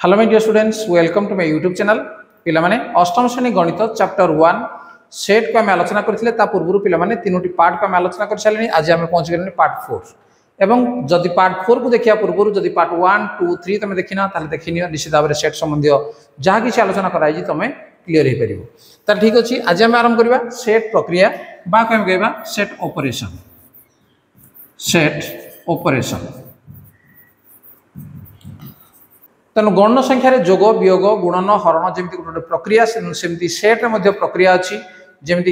Hello my dear students, welcome to my YouTube channel. पिला माने अष्टम श्रेणी गणित चैप्टर 1 सेट को आम आलोचना करथिले। ता पूर्व पिला माने तीनोटी पार्ट को आम आलोचना कर सारे। आज आम पहुंच गए पार्ट 4 एवं जदि पार्ट 4 को देखिया पूर्व जदि पार्ट 1 2 3 तुम देखिना ताले देखिनियो निश्चित भाव सेट संबंधी जहाँ किसी आलोचना कराई तुम क्लियर हो पार। ताल ठीक अच्छे, आज आम आरंभ करवा सेट प्रक्रिया बा कहवा सेट ऑपरेशन। सेट ऑपरेशन तेणु गण संख्यार जोग वियोग गुणन हरण जमी गोटे प्रक्रिया सेमती सेट्रे प्रक्रिया अच्छी जमीक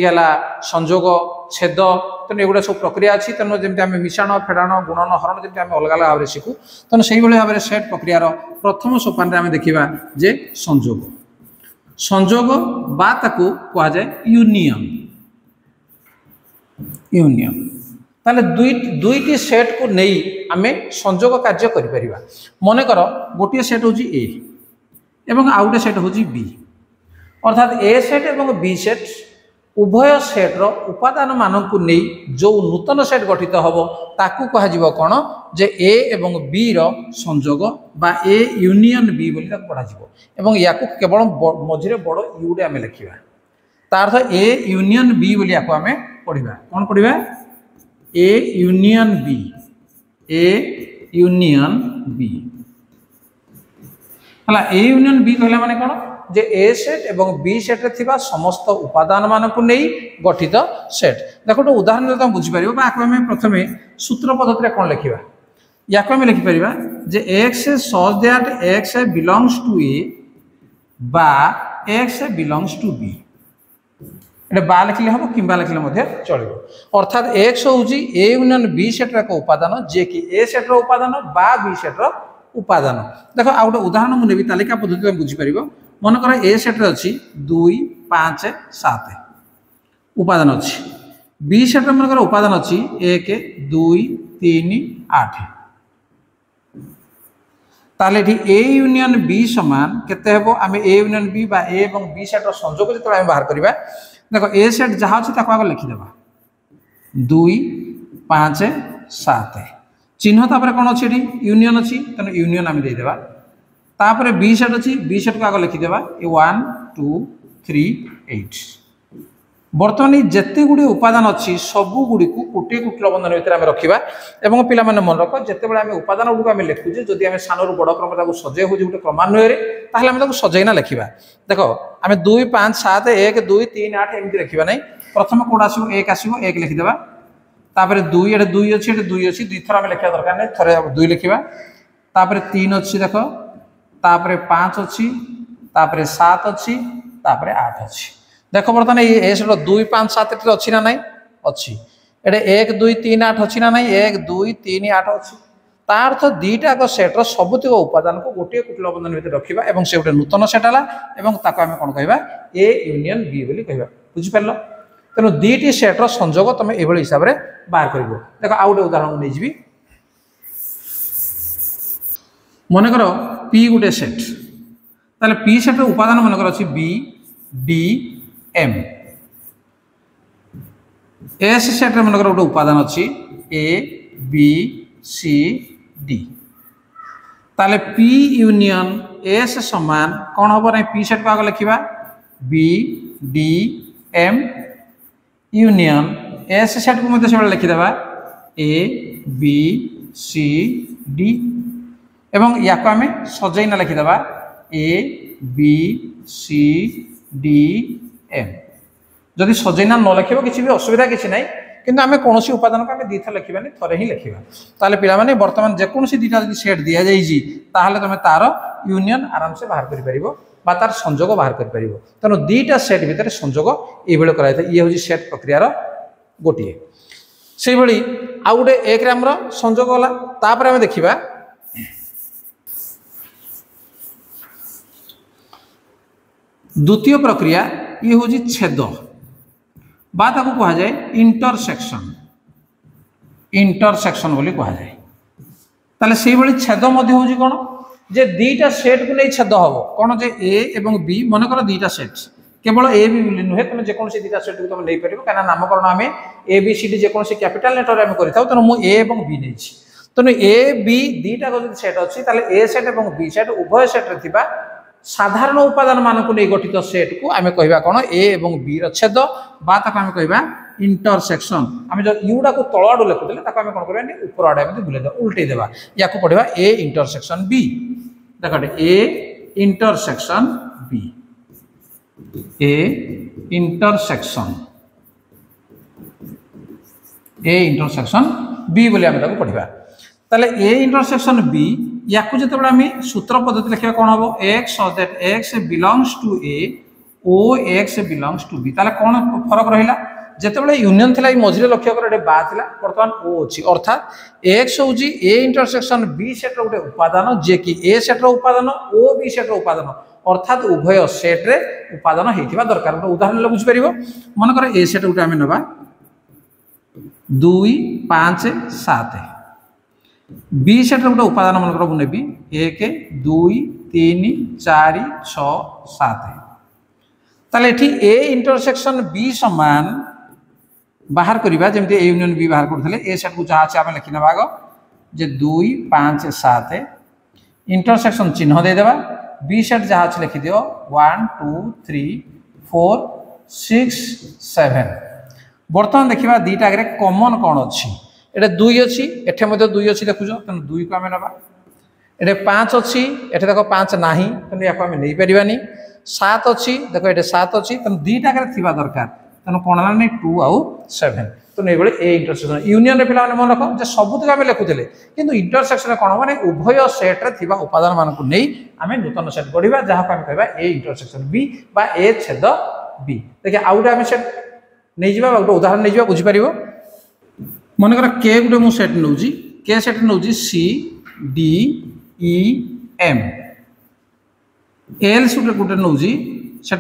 संजोग छेद। तेणु एगुड़ा सब प्रक्रिया अच्छी। तेणु जमी आम मिश्रण फेड़ाण गुणन हरण जमी आम अलग अलग भाव में शिखु। तेणु से भाव में सेट प्रक्रियार प्रथम सोपान आम देखा जे संजोग। संजोग बा ताकू कहुए यूनियन। यूनियन ताले दुईटी सेट को नहीं आम संजोग कार्य करिपरिबा। मन कर गोटे सेट हूँ ए एवं आउ गोटे सेट हूँ बी, अर्थात ए सेट एवं बी सेट उभय सेट्र उपादान मानक नहीं जो नूतन सेट गठित हम ताकू कह कौन जे ए एवं बी रो संजोग बा ए यूनियन बी बोली पढ़ा एवं या केवल मझे बड़ यूडे आम लिखा। तार अर्थ ए यूनियन बी बोली आम पढ़ा। कौन पढ़ा? A union B. A union B है। ए यूनियन बी कहला माने कौन जे ए सेट एवं बी सेट रे थिबा समस्त उपादान मानक नहीं गठित सेट। देखो तो उदाहरण तुम बुझीपर प्रथम सूत्र पद्धति रे कौन लिखा या लिखिपर जे x such that x belongs to A बा एक्स बिलोंग्स टू बी। ये बा लिखले हम कि लिखले चलो। अर्थात एक्स हूँ ए यूनियन बी सेट्र एक उपादान जे कि ए सेट्र उपादान बा बी सेट्र उपादान। देख आउ गए उदाहरण मुझे तालिका पद्धति तुम बुझीपर। मन कर ए सेट्रे अच्छी 2 5 7 उपादान अच्छी। बी सेट्रे मन कर उपादान अच्छी 1 2 3 8। ताले ए यूनियन बी समान केते हेबो? आम ए यूनियन बी बा ए एवं बी सेट्र संजोग जो बाहर करवा। देखो ए सेट जहाँ अच्छी आगे लिखिदेवा 2 5 7 चिन्ह तापर कौन अच्छी यूनियन अच्छी तेना यूनियन आम देदेवा। तापर बी सेट अच्छी बी सेट को आगे लिखिदेवा 1 2 3 8। बर्तमान जिते गुड़ी उपादान अच्छी सबू गुड़ी को गोटे कुटिल बंधन भितर आम रखा। और पिला मन रख जिते आम उपादान गुड़ आम लिखुचे जदि आम सान रू बड़ क्रम सजे हो गोटे क्रमान्वय ताहले सजैना लिखा। देख आम 2 5 7 1 2 3 8 एमती लिखा ना। प्रथम कौन आसो 1 आसो 1 लिखिदेवा। तापर 2 ये 2 अच्छी 2 अच्छी 2 थर आम लिखा दरकार नहीं, थरे 2 लिखा। तापर 3 अच्छी देख, तापर 5 अच्छी, तापर 7 अच्छी, तापर 8 अच्छी। देख बर्तमान ये 2 5 7 अच्छी ना नहीं अच्छी। ये 1 2 3 8 अच्छी ना नहीं 1 2 3 8 अच्छी। तार अर्थ दुईटा सेट्र सबुतिक उपादान को गोटे कुटिल बंधन भितर रखा और से गोटे नूतन सेट है और आम कौन कह ए यूनियन बी बोली कह। बुझिपार? तेणु दुईटी सेट्र संजोग तुम ये हिसाब से बाहर कर। देख आउ गए उदाहरण नहीं जी। मन कर पी गोटे सेट ताले पी सेट्र उपादान मन कर अच्छी बी डी एम। एस सेट्रे मन गोटे उपादान अच्छी ए बी सी डी। ताले पी यूनियन एस समान कौन हम ना पी सेट को आगे लिखा B D M union S set को सब लिखिदेवा ए बी सी डी एवं या आम सजैना लिखिदेवा A B C D M. जदि सजैना न लिख किसी भी असुविधा किसी ना किंतु आम कौन उपादान को आम दी थर लिखानी थे ही लिखा। ताले पिलामाने बर्तमान जेकोसी दुटा जब सेट दि जाइए ताहले तुम तार यूनियन आराम से बाहर कर तार संजोग बाहर कर। तेणु दुईटा सेट भितर संजोग ये कराई ये हूँ सेट प्रक्रियार गोटे। से भाई आउ गोटे एक संजोग गला। तापर आम देखा द्वितीय प्रक्रिया ये हूँ छेद बा ताकू कह जाए इंटरसेक्शन। इंटरसेक्शन बोली कह जाए। ताले से भाई छेद हूँ कौन जे दुईटा सेट को नहीं छेद हम कौन जे ए एवं बी। मन कर दुईटा सेट केवल ए बी बोली नुहे तुम जेकोसी दुईटा सेट को तुम नहीं पार कहीं नामकरण आम ए बी सी डी जेकोसी कैपिटाल लेटर आम कर। तेणु मुझे ए और बी नहीं तेणु ए बी दीटा जो सेट अच्छी ए सेट और बी सेट उभय सेट्रे थिबा साधारण उपादान मान को नहीं गठित सेट को आम कह कौन ए और बी छेद आम कह इंटरसेक्शन आम जो यूटा को तल आड़ लिखुले आम कौन करवा ऊपर आड़े बुले उल्टे देवा या पढ़ा ए इंटरसेक्शन बी देख A intersection B A intersection B बोली आम पढ़ा ताले ए इंटरसेक्शन बी या जो आम सूत्र पद्धति लिखा कौन हम x that x belongs to A ओ एक्स बिलोंग्स टू बी ताले कौन फरक रहा जिते यूनियन थी मझे लक्ष्य कर बा था बर्तमान ओ अच्छी अर्थात एक्स हूँ ए इंटरसेक्शन बी सेट्र गोटे उपादान जे कि ए सेट्र उपादान ओ बी सेट्र उपादान अर्थात उभय सेट्रे उपादान होता दरकार गोटे उदाहरण बुझीपर मनकर ए सेट गोटे आम ना 2 5 7 बी सेट्र गोटे उपादान मनकर मुझे नेबी 1 2 3 4 6 7 ताले एठी ए इंटरसेक्शन बी समान बाहर करवा जमी ए यूनियन बी बाहर करते ए सेट को जहाँ अच्छे आम लिखी ना आग जे 2 5 7 इंटरसेक्शन चिन्ह देदेबा बी सेट जहाँ अच्छे लिखिद 1 2 3 4 6 7 बर्तमान देखा दीटा आगे कमन कौन अच्छी ये 2 अच्छी एठे 2 अच्छी देखुच तेना 2 को आम ना ये 5 अच्छी एठे देख 5 ना तेणु या आम नहीं पारानी 7 अच्छी देख ये 7 अच्छी तेना दीटा आगे थी दरकार तेणु कौन है 2 आउ 7 तेणु ये ए इंटरसेक्शन यूनियन पे मन रख जो सबुत आम लिखुले कि इंटरसेक्शन कौन मैंने उभय सेट्रे थी उपादान मान को नहीं आम नूतन सेट गढ़ा जहाँ आम कह ए इंटरसेक्शन बी बा ए छेद बी देखिए आउ गए आम सेट नहीं जा गोटे उदाहरण नहीं बुझीपर मनकर के गोटे मुझे सेट नौ के सेट नौ C D E M L से गोटे नौ से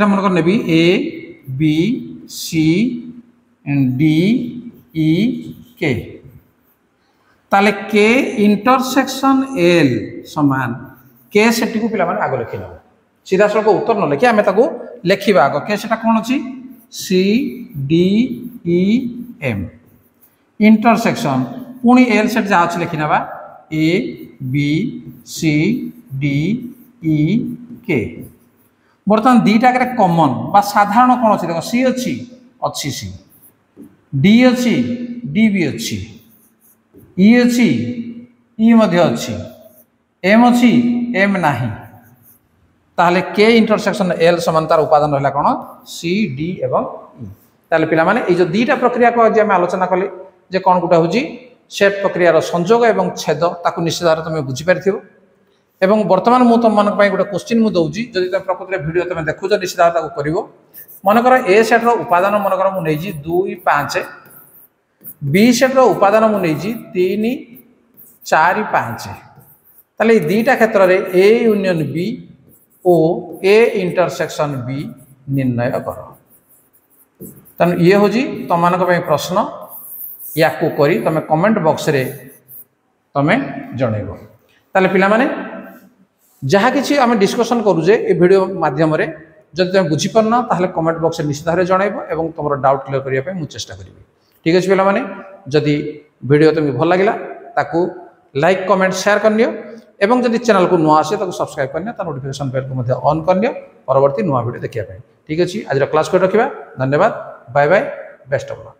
मनकर नेबी ए बी सी डी ई के ताले के इंटरसेक्शन एल समान के सेट को पिला आग लिखी नब सीधा सड़क उत्तर न लिखी आम लिखा आग के सेटा कौन अच्छी C D E M intersection पुणी एल सेट जहाँ अच्छे लिखी ना ए बी सी डी ई के बर्तमान दीटा कमन बा साधारण कौन अच्छी देख सी अच्छी अच्छी सी डी अच्छी डी भी अच्छी ई अच्छी ई अच्छी एम अच्छी एम नाही ताहले के इंटरसेक्शन एल समान तार उपादान रहा कौन सी डी एवं ई ताहले पिला माने ये जो दीटा प्रक्रिया को आज आम आलोचना कले जे कौन गोटे हूँ सेट प्रक्रियार संजोग एवं छेद ताकू निश्चित भाव तुम बुझीपार एवं बर्तमान मुझे तुम मानक गोटे क्वेश्चन मुझे दूसरी जब तुम प्रकृति भिडियो तुम देखुच निश्चित भाव कर मनकर ए सेट्र उपादान मनकर मुझे 2 5 बी सेट्र उपादान मुझे 3 4 5 ताले दीटा क्षेत्र में ए यूनियन बी ओ ए इंटरसेक्शन बी निर्णय कर तेणु ये हूँ तुम मान प्रश्न या करी तुम कमेंट बॉक्स रे तुम जनइब ताले पिला माने जहाँ कि आम डिस्कसन करूजे ये वीडियो माध्यम जब तुम बुझीपारना ताहले कमेंट बॉक्स निश्चित भाव जनइब और तुम डाउट क्लियर करने मुझे चेष्टा करी ठीक अच्छे पे जदि वीडियो तुम्हें भल लगे ताकू लाइक कमेंट शेयर करनी एवं जदि चैनल को नुआ आसे तो सब्सक्राइब करनी नोटिफिकेशन बेल को ऑन करनी परवर्ती नुआ वीडियो देखा ठीक अच्छे आज क्लास को रखा धन्यवाद bye bye best of luck.